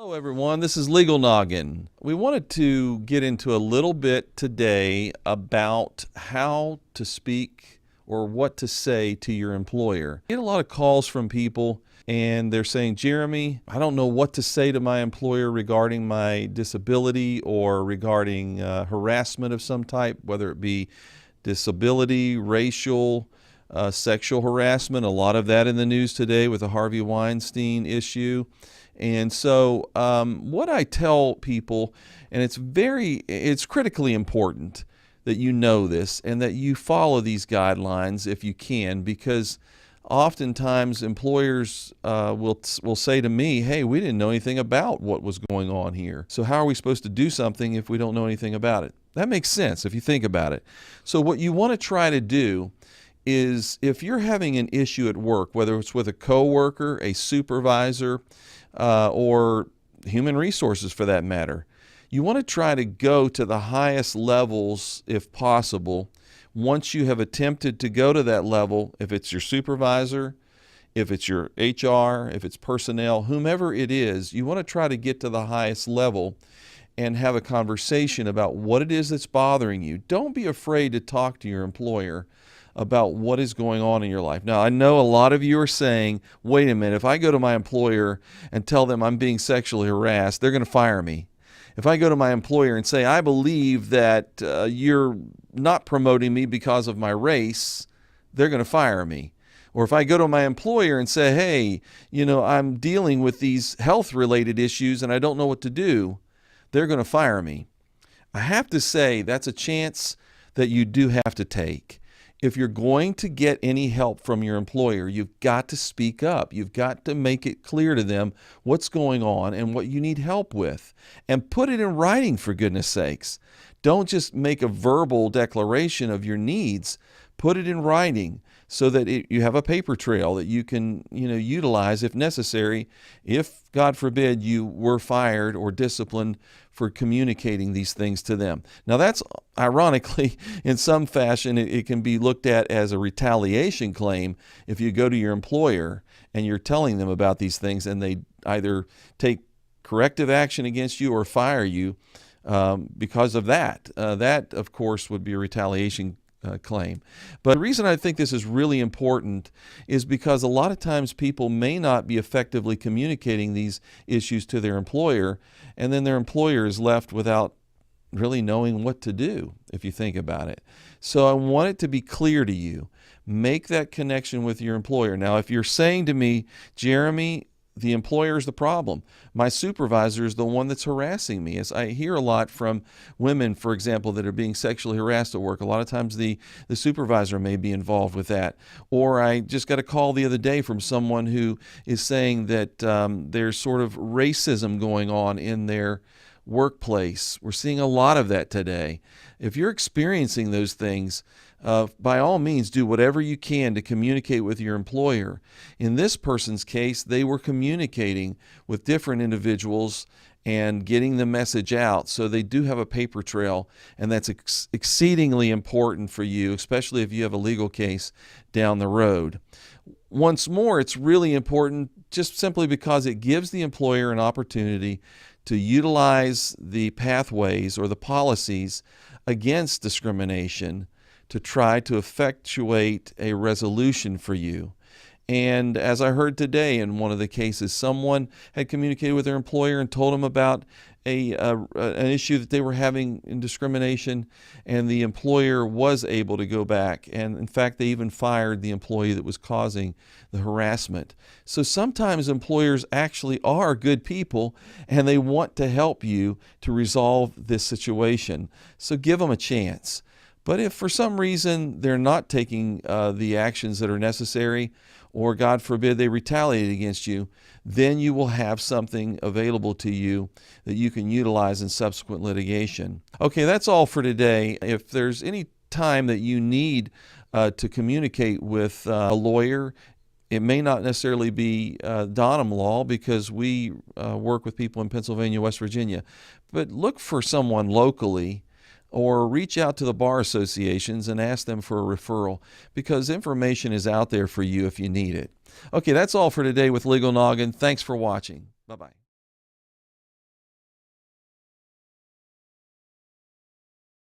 Hello everyone, this is LegalNoggin. We wanted to get into a little bit today about how to speak or what to say to your employer. I get a lot of calls from people and they're saying, Jeremy, I don't know what to say to my employer regarding my disability or regarding harassment of some type, whether it be disability, racial, sexual harassment, a lot of that in the news today with the Harvey Weinstein issue. And so what I tell people, and it's critically important that you know this and that you follow these guidelines if you can, because oftentimes employers will say to me, hey, we didn't know anything about what was going on here. So how are we supposed to do something if we don't know anything about it? That makes sense if you think about it. So what you want to try to do is, if you're having an issue at work, whether it's with a coworker, a supervisor, or human resources for that matter, you want to try to go to the highest levels if possible. Once you have attempted to go to that level, if it's your supervisor, if it's your HR, if it's personnel, whomever it is, you want to try to get to the highest level and have a conversation about what it is that's bothering you. Don't be afraid to talk to your employer about what is going on in your life. Now, I know a lot of you are saying, wait a minute, if I go to my employer and tell them I'm being sexually harassed, they're going to fire me. If I go to my employer and say, I believe that you're not promoting me because of my race, they're going to fire me. Or if I go to my employer and say, hey, I'm dealing with these health-related issues and I don't know what to do, they're going to fire me. I have to say that's a chance that you do have to take. If you're going to get any help from your employer, you've got to speak up. You've got to make it clear to them what's going on and what you need help with. And put it in writing, for goodness sakes. Don't just make a verbal declaration of your needs. Put it in writing so that you have a paper trail that you can utilize if necessary, if, God forbid, you were fired or disciplined for communicating these things to them. Now that's, ironically, in some fashion, it can be looked at as a retaliation claim if you go to your employer and you're telling them about these things and they either take corrective action against you or fire you because of that. That, of course, would be a retaliation claim. But the reason I think this is really important is because a lot of times people may not be effectively communicating these issues to their employer, and then their employer is left without really knowing what to do, if you think about it. So I want it to be clear to you. Make that connection with your employer. Now, if you're saying to me, Jeremy, the employer is the problem, my supervisor is the one that's harassing me. As I hear a lot from women, for example, that are being sexually harassed at work, a lot of times the supervisor may be involved with that. Or I just got a call the other day from someone who is saying that there's sort of racism going on in their workplace. We're seeing a lot of that today. If you're experiencing those things, by all means, do whatever you can to communicate with your employer. In this person's case, they were communicating with different individuals and getting the message out. So they do have a paper trail, and that's exceedingly important for you, especially if you have a legal case down the road. Once more, it's really important just simply because it gives the employer an opportunity to utilize the pathways or the policies against discrimination to try to effectuate a resolution for you. And as I heard today in one of the cases, someone had communicated with their employer and told them about an issue that they were having in discrimination, and the employer was able to go back. And in fact, they even fired the employee that was causing the harassment. So sometimes employers actually are good people and they want to help you to resolve this situation. So give them a chance. But if for some reason they're not taking the actions that are necessary, or God forbid they retaliate against you, then you will have something available to you that you can utilize in subsequent litigation. Okay, that's all for today. If there's any time that you need to communicate with a lawyer, it may not necessarily be Donham law, because we work with people in Pennsylvania, West Virginia, but look for someone locally, or reach out to the bar associations and ask them for a referral, because information is out there for you if you need it. Okay, that's all for today with LegalNoggin. Thanks for watching. Bye-bye.